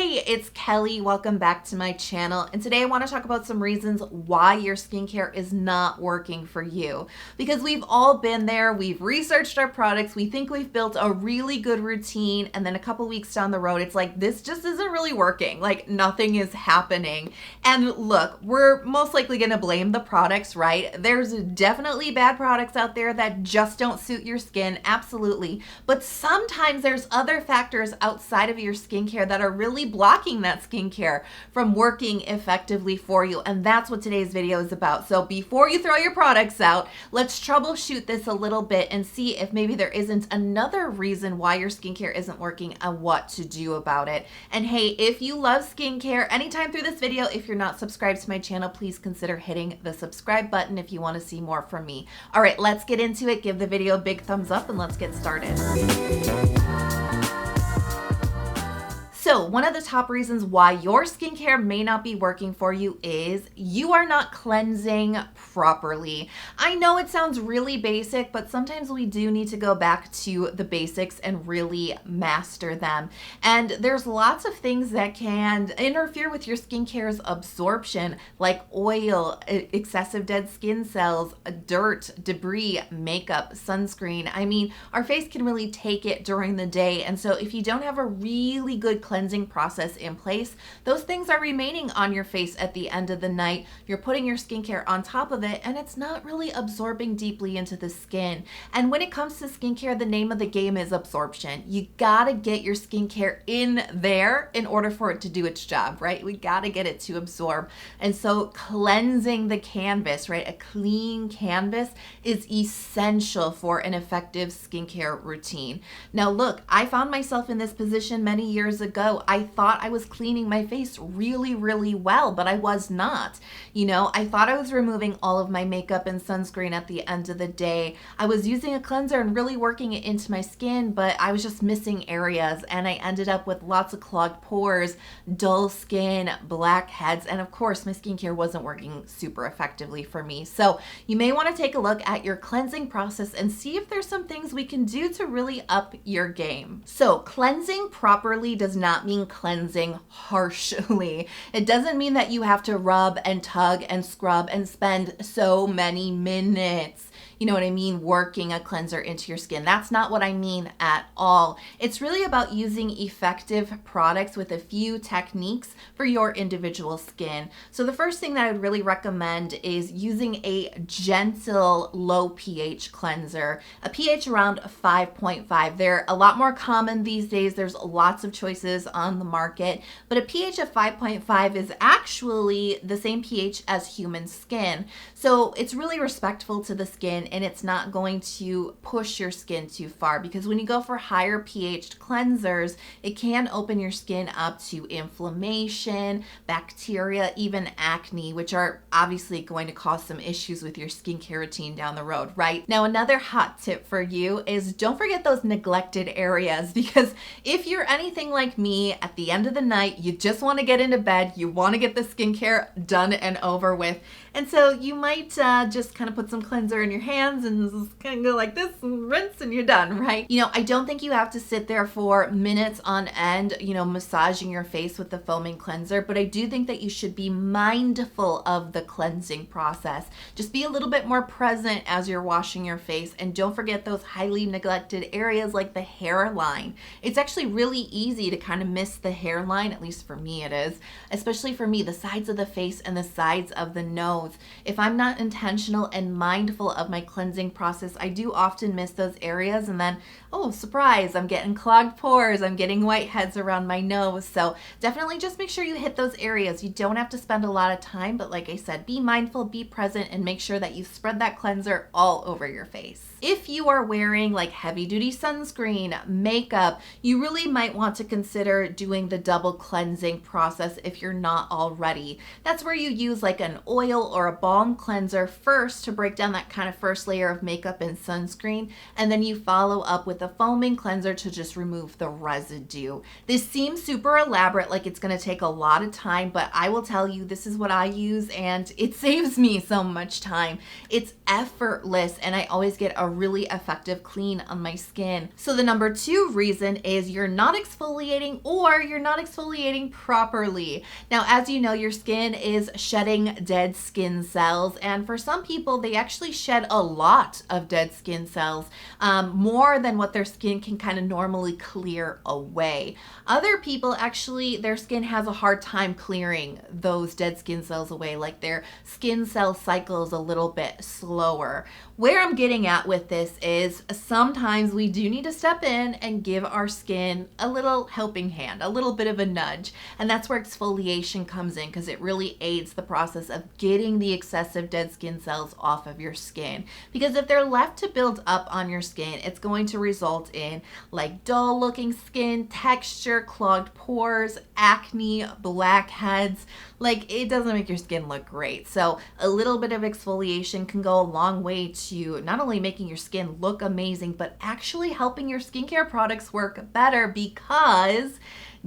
Hey, it's Kelly. Welcome back to my channel. And today I want to talk about some reasons why your skincare is not working for you. Because we've all been there, we've researched our products, we think we've built a really good routine, and then a couple weeks down the road, it's like, this just isn't really working. Like, nothing is happening. And look, we're most likely going to blame the products, right? There's definitely bad products out there that just don't suit your skin, absolutely. But sometimes there's other factors outside of your skincare that are really blocking that skincare from working effectively for you. And that's what today's video is about. So before you throw your products out, let's troubleshoot this a little bit and see if maybe there isn't another reason why your skincare isn't working and what to do about it. And hey, if you love skincare, anytime through this video, if you're not subscribed to my channel, please consider hitting the subscribe button if you want to see more from me. All right, let's get into it. Give the video a big thumbs up and let's get started. So one of the top reasons why your skincare may not be working for you is you are not cleansing properly. I know it sounds really basic, but sometimes we do need to go back to the basics and really master them. And there's lots of things that can interfere with your skincare's absorption, like oil, excessive dead skin cells, dirt, debris, makeup, sunscreen. I mean, our face can really take it during the day. And so if you don't have a really good cleansing process in place, those things are remaining on your face at the end of the night. You're putting your skincare on top of it and it's not really absorbing deeply into the skin. And when it comes to skincare, the name of the game is absorption. You gotta get your skincare in there in order for it to do its job, right? We gotta get it to absorb. And so cleansing the canvas, right? A clean canvas is essential for an effective skincare routine. Now look, I found myself in this position many years ago. I thought I was cleaning my face really, really well, but I was not. You know, I thought I was removing all of my makeup and sunscreen at the end of the day. I was using a cleanser and really working it into my skin, but I was just missing areas and I ended up with lots of clogged pores, dull skin, blackheads, and of course my skincare wasn't working super effectively for me. So you may want to take a look at your cleansing process and see if there's some things we can do to really up your game. So cleansing properly does not mean cleansing harshly. It doesn't mean that you have to rub and tug and scrub and spend so many minutes, you know what I mean, working a cleanser into your skin. That's not what I mean at all. It's really about using effective products with a few techniques for your individual skin. So the first thing that I would really recommend is using a gentle low pH cleanser, a pH around 5.5. They're a lot more common these days. There's lots of choices on the market, but a pH of 5.5 is actually the same pH as human skin. So it's really respectful to the skin and it's not going to push your skin too far, because when you go for higher pH cleansers, it can open your skin up to inflammation, bacteria, even acne, which are obviously going to cause some issues with your skincare routine down the road, right? Now, another hot tip for you is don't forget those neglected areas, because if you're anything like me, at the end of the night, you just want to get into bed, you want to get the skincare done and over with. And so you might just kind of put some cleanser in your hands and just kind of go like this and rinse and you're done, right? You know, I don't think you have to sit there for minutes on end, you know, massaging your face with the foaming cleanser, but I do think that you should be mindful of the cleansing process. Just be a little bit more present as you're washing your face, and don't forget those highly neglected areas like the hairline. It's actually really easy to kind of miss the hairline, at least for me it is, especially for me, the sides of the face and the sides of the nose. If I'm not intentional and mindful of my cleansing process, I do often miss those areas, and then, oh, surprise, I'm getting clogged pores, I'm getting whiteheads around my nose. So definitely just make sure you hit those areas. You don't have to spend a lot of time, but like I said, be mindful, be present, and make sure that you spread that cleanser all over your face. If you are wearing like heavy duty sunscreen, makeup, you really might want to consider doing the double cleansing process if you're not already. That's where you use like an oil or a balm cleanser first to break down that kind of first first layer of makeup and sunscreen, and then you follow up with a foaming cleanser to just remove the residue. This seems super elaborate, like it's going to take a lot of time, but I will tell you, this is what I use and it saves me so much time. It's effortless and I always get a really effective clean on my skin. So the number 2 reason is you're not exfoliating, or you're not exfoliating properly. Now, as you know, your skin is shedding dead skin cells, and for some people, they actually shed a lot of dead skin cells, more than what their skin can kind of normally clear away. Other people actually, their skin has a hard time clearing those dead skin cells away, like their skin cell cycle is a little bit slower. Where I'm getting at with this is sometimes we do need to step in and give our skin a little helping hand, a little bit of a nudge. And that's where exfoliation comes in, because it really aids the process of getting the excessive dead skin cells off of your skin. Because if they're left to build up on your skin, it's going to result in like dull looking skin, texture, clogged pores, acne, blackheads. Like, it doesn't make your skin look great. So a little bit of exfoliation can go a long way to not only making your skin look amazing, but actually helping your skincare products work better, because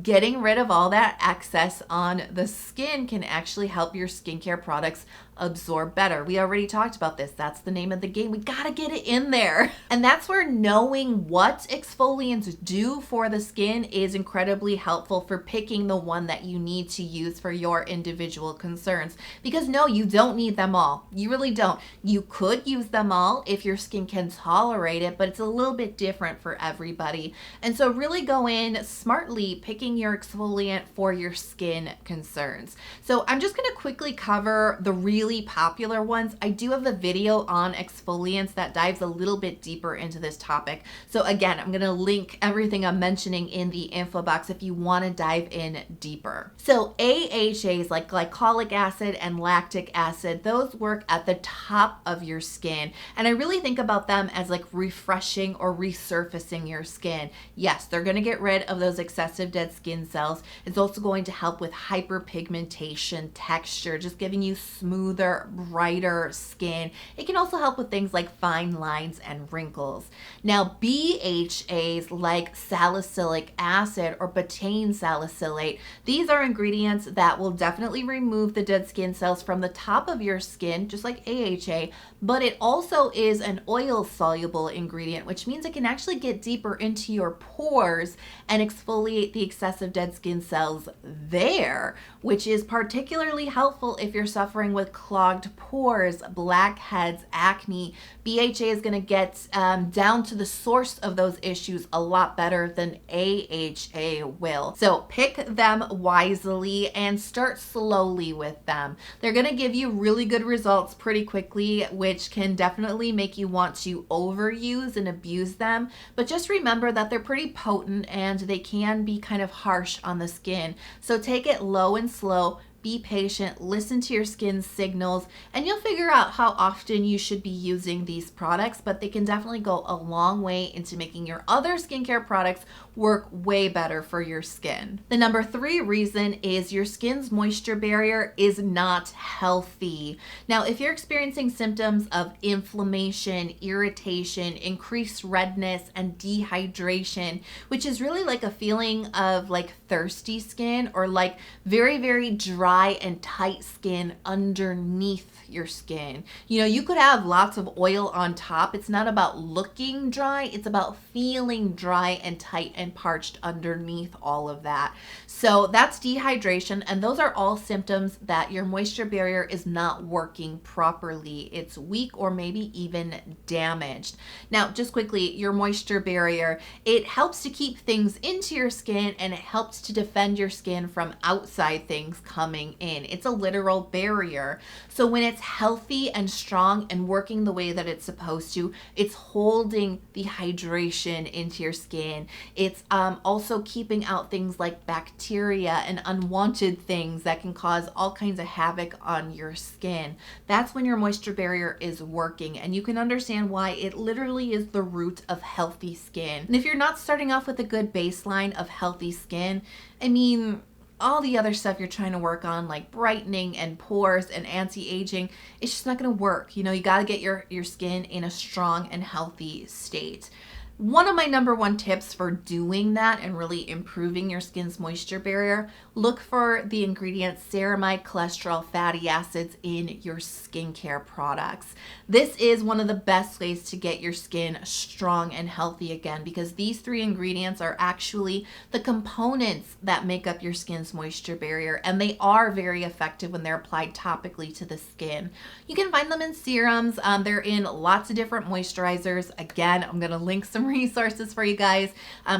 getting rid of all that excess on the skin can actually help your skincare products absorb better. We already talked about this. That's the name of the game. We gotta get it in there. And that's where knowing what exfoliants do for the skin is incredibly helpful for picking the one that you need to use for your individual concerns. Because no, you don't need them all. You really don't. You could use them all if your skin can tolerate it, but it's a little bit different for everybody. And so really go in smartly picking your exfoliant for your skin concerns. So I'm just gonna quickly cover the really popular ones. I do have a video on exfoliants that dives a little bit deeper into this topic. So again, I'm going to link everything I'm mentioning in the info box if you want to dive in deeper. So AHAs like glycolic acid and lactic acid, those work at the top of your skin. And I really think about them as like refreshing or resurfacing your skin. Yes, they're going to get rid of those excessive dead skin cells. It's also going to help with hyperpigmentation, texture, just giving you smoother, brighter skin. It can also help with things like fine lines and wrinkles. Now, BHAs like salicylic acid or betaine salicylate, these are ingredients that will definitely remove the dead skin cells from the top of your skin, just like AHA, but it also is an oil-soluble ingredient, which means it can actually get deeper into your pores and exfoliate the excessive dead skin cells there, which is particularly helpful if you're suffering with clogged pores, blackheads, acne. BHA is going to get down to the source of those issues a lot better than AHA will. So pick them wisely and start slowly with them. They're going to give you really good results pretty quickly, which can definitely make you want to overuse and abuse them. But just remember that they're pretty potent and they can be kind of harsh on the skin. So take it low and slow. Be patient, listen to your skin's signals, and you'll figure out how often you should be using these products, but they can definitely go a long way into making your other skincare products work way better for your skin. The number 3 reason is your skin's moisture barrier is not healthy. Now, if you're experiencing symptoms of inflammation, irritation, increased redness, and dehydration, which is really like a feeling of like thirsty skin or like very, very dry and tight skin underneath your skin. You know, you could have lots of oil on top. It's not about looking dry, it's about feeling dry and tight and parched underneath all of that. So that's dehydration, and those are all symptoms that your moisture barrier is not working properly. It's weak or maybe even damaged. Now, just quickly, your moisture barrier, it helps to keep things into your skin and it helps to defend your skin from outside things coming in. It's a literal barrier. So when it's healthy and strong and working the way that it's supposed to, it's holding the hydration into your skin. It's also keeping out things like bacteria and unwanted things that can cause all kinds of havoc on your skin. That's when your moisture barrier is working, and you can understand why it literally is the root of healthy skin. And if you're not starting off with a good baseline of healthy skin, I mean, all the other stuff you're trying to work on, like brightening and pores and anti-aging, it's just not going to work. You know, you got to get your skin in a strong and healthy state. One of my number one tips for doing that and really improving your skin's moisture barrier, look for the ingredient ceramide, cholesterol, fatty acids in your skincare products. This is one of the best ways to get your skin strong and healthy again, because these three ingredients are actually the components that make up your skin's moisture barrier, and they are very effective when they're applied topically to the skin. You can find them in serums. They're in lots of different moisturizers. Again, I'm going to link some resources for you guys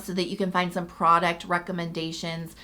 so that you can find some product recommendations.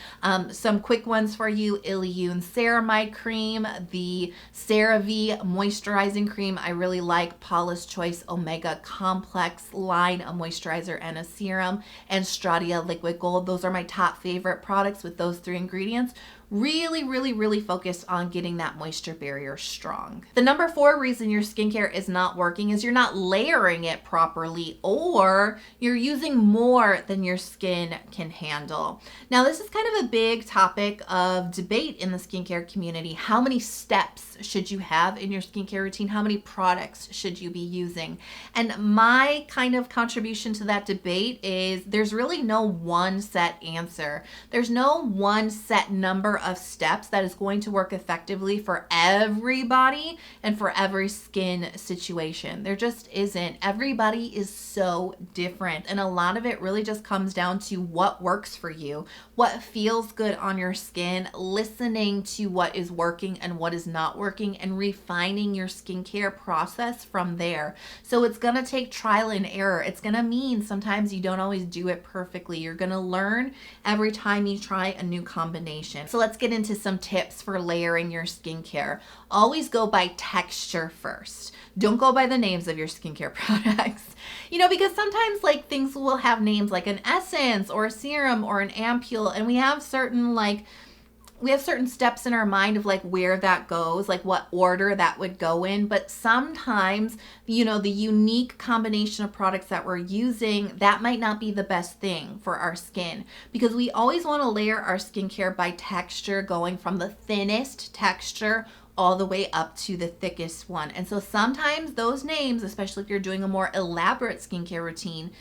Some quick ones for you: Illiyoon Ceramide Cream, the Cerave Moisturizing Cream. I really like Paula's Choice Omega Complex line, a moisturizer and a serum, and Stratia Liquid Gold. Those are my top favorite products with those three ingredients. Really focused on getting that moisture barrier strong. The number 4 reason your skincare is not working is you're not layering it properly, or you're using more than your skin can handle. Now, this is kind of a big topic of debate in the skincare community. How many steps should you have in your skincare routine? How many products should you be using? And my kind of contribution to that debate is there's really no one set answer. There's no one set number of steps that is going to work effectively for everybody and for every skin situation. There just isn't. Everybody is so different, and a lot of it really just comes down to what works for you, what feels good on your skin, listening to what is working and what is not working, and refining your skincare process from there. So it's gonna take trial and error. It's gonna mean sometimes you don't always do it perfectly. You're gonna learn every time you try a new combination. So let's get into some tips for layering your skincare. Always go by texture first. Don't go by the names of your skincare products. You know, because sometimes like things will have names like an essence or a serum or an ampule, and we have certain steps in our mind of like where that goes, like what order that would go in. But sometimes, you know, the unique combination of products that we're using, that might not be the best thing for our skin, because we always want to layer our skincare by texture, going from the thinnest texture all the way up to the thickest one. And so sometimes those names, especially if you're doing a more elaborate skincare routine,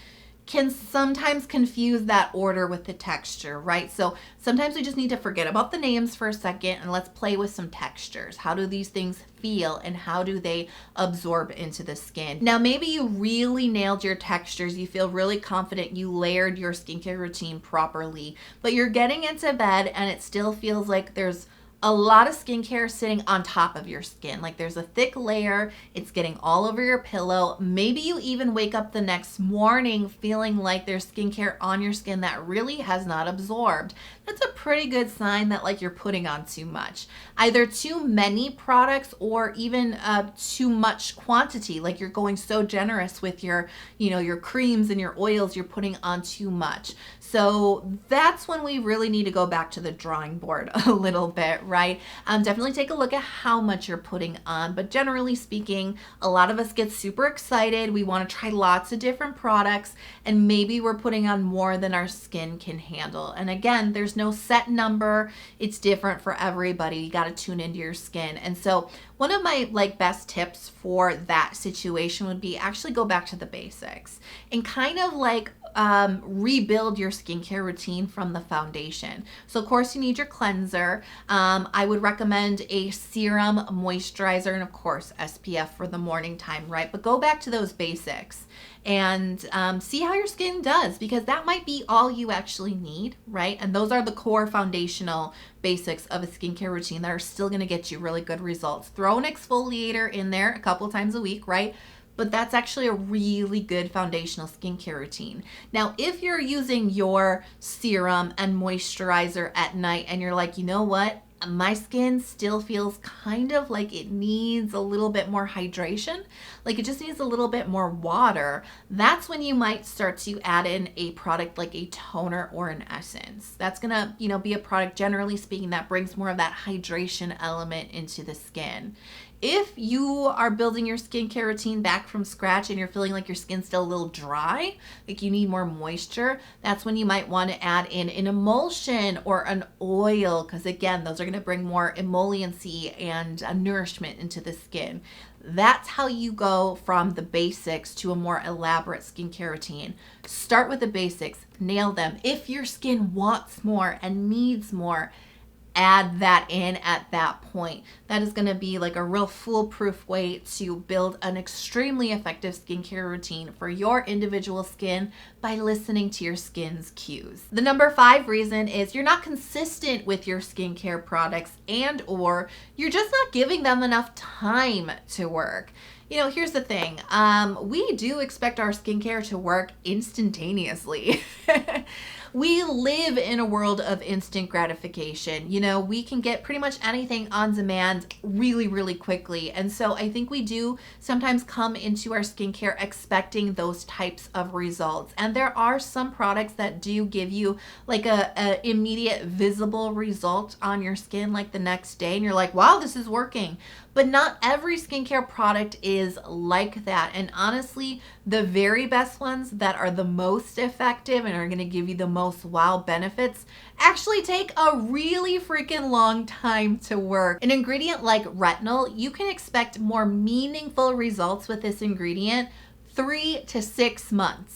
can sometimes confuse that order with the texture, right? So sometimes we just need to forget about the names for a second and let's play with some textures. How do these things feel and how do they absorb into the skin? Now, maybe you really nailed your textures. You feel really confident. You layered your skincare routine properly, but you're getting into bed and it still feels like there's a lot of skincare sitting on top of your skin. Like there's a thick layer, it's getting all over your pillow. Maybe you even wake up the next morning feeling like there's skincare on your skin that really has not absorbed. That's a pretty good sign that like you're putting on too much. Either too many products or even too much quantity. Like you're going so generous with your, you know, your creams and your oils, you're putting on too much. So that's when we really need to go back to the drawing board a little bit, right? Definitely take a look at how much you're putting on. But generally speaking, a lot of us get super excited. We want to try lots of different products, and maybe we're putting on more than our skin can handle. And again, there's no set number. It's different for everybody. You got to tune into your skin. And so one of my best tips for that situation would be actually go back to the basics and kind of rebuild your skincare routine from the foundation. So of course you need your cleanser. I would recommend a serum, moisturizer, and of course SPF for the morning time, right? But go back to those basics and see how your skin does, because that might be all you actually need, right? And those are the core foundational basics of a skincare routine that are still going to get you really good results. Throw an exfoliator in there a couple times a week, right? But that's actually a really good foundational skincare routine. Now, if you're using your serum and moisturizer at night and you're like, you know what? My skin still feels kind of like it needs a little bit more hydration, like it just needs a little bit more water, that's when you might start to add in a product like a toner or an essence. That's gonna, be a product, generally speaking, that brings more of that hydration element into the skin. If you are building your skincare routine back from scratch and you're feeling like your skin's still a little dry, like you need more moisture, that's when you might want to add in an emulsion or an oil, because again, those are going to bring more emolliency and nourishment into the skin. That's how you go from the basics to a more elaborate skincare routine. Start with the basics, nail them. If your skin wants more and needs more, add that in at that point. That is going to be like a real foolproof way to build an extremely effective skincare routine for your individual skin by listening to your skin's cues. The number 5 reason is you're not consistent with your skincare products, and or you're just not giving them enough time to work. You know, here's the thing. We do expect our skincare to work instantaneously. We live in a world of instant gratification. You know, we can get pretty much anything on demand really, really quickly. And so I think we do sometimes come into our skincare expecting those types of results. And there are some products that do give you like a immediate visible result on your skin like the next day. And you're like, wow, this is working. But not every skincare product is like that. And honestly, the very best ones that are the most effective and are going to give you the most wow benefits actually take a really freaking long time to work. An ingredient like retinol, you can expect more meaningful results with this ingredient 3 to 6 months.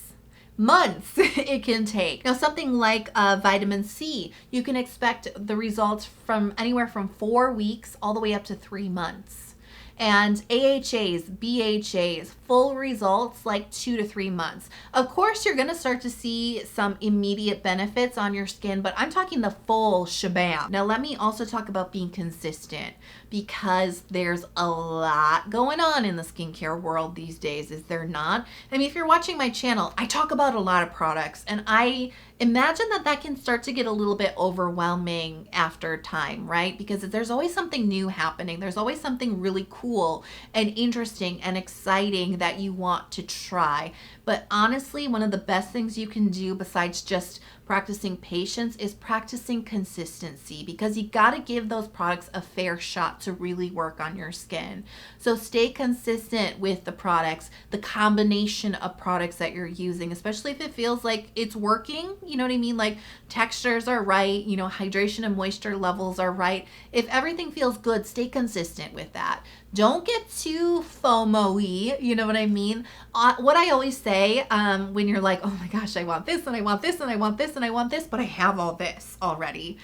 It can take. Now, something like vitamin C, you can expect the results from anywhere from 4 weeks all the way up to 3 months. And AHAs, BHAs, full results like 2 to 3 months. Of course, you're going to start to see some immediate benefits on your skin, but I'm talking the full shabam. Now, let me also talk about being consistent, because there's a lot going on in the skincare world these days, is there not? I mean, if you're watching my channel, I talk about a lot of products, and I imagine that can start to get a little bit overwhelming after time, right? Because there's always something new happening. There's always something really cool and interesting and exciting that you want to try. But honestly, one of the best things you can do besides just practicing patience is practicing consistency, because you got to give those products a fair shot to really work on your skin. So stay consistent with the products, the combination of products that you're using, especially if it feels like it's working. You know what I mean? Like textures are right, you know, hydration and moisture levels are right. If everything feels good, stay consistent with that. Don't get too FOMO-y, you know what I mean? What I always say when you're like, oh my gosh, I want this and I want this and I want this and I want this, but I have all this already.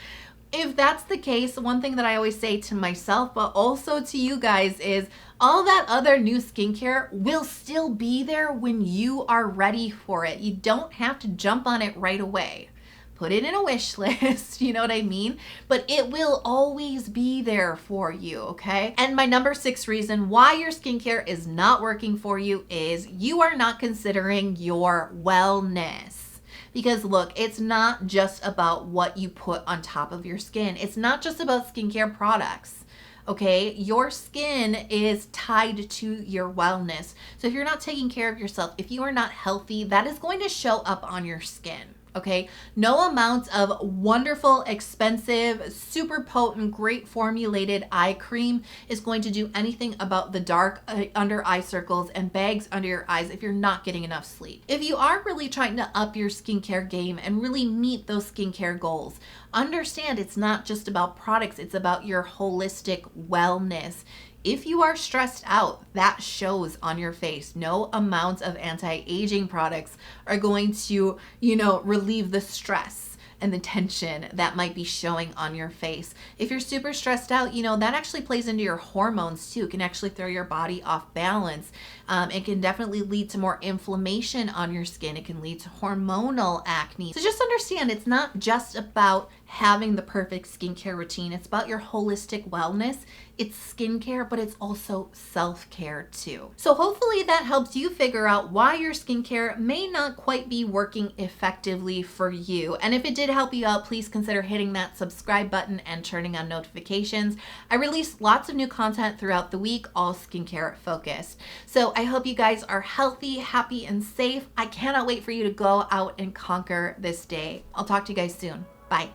If that's the case, one thing that I always say to myself, but also to you guys, is all that other new skincare will still be there when you are ready for it. You don't have to jump on it right away. Put it in a wish list, you know what I mean? But it will always be there for you, okay? And my number 6 reason why your skincare is not working for you is you are not considering your wellness. Because look, it's not just about what you put on top of your skin. It's not just about skincare products. Okay, your skin is tied to your wellness. So if you're not taking care of yourself, if you are not healthy, that is going to show up on your skin. Okay, no amount of wonderful, expensive, super potent, great formulated eye cream is going to do anything about the dark under eye circles and bags under your eyes if you're not getting enough sleep. If you are really trying to up your skincare game and really meet those skincare goals, understand it's not just about products, it's about your holistic wellness. If you are stressed out, that shows on your face. No amount of anti-aging products are going to, relieve the stress and the tension that might be showing on your face. If you're super stressed out, that actually plays into your hormones too. It can actually throw your body off balance. It can definitely lead to more inflammation on your skin. It can lead to hormonal acne. So just understand, it's not just about having the perfect skincare routine. It's about your holistic wellness. It's skincare, but it's also self-care too. So hopefully that helps you figure out why your skincare may not quite be working effectively for you. And if it did help you out, please consider hitting that subscribe button and turning on notifications. I release lots of new content throughout the week, all skincare focused. So I hope you guys are healthy, happy, and safe. I cannot wait for you to go out and conquer this day. I'll talk to you guys soon. Bye.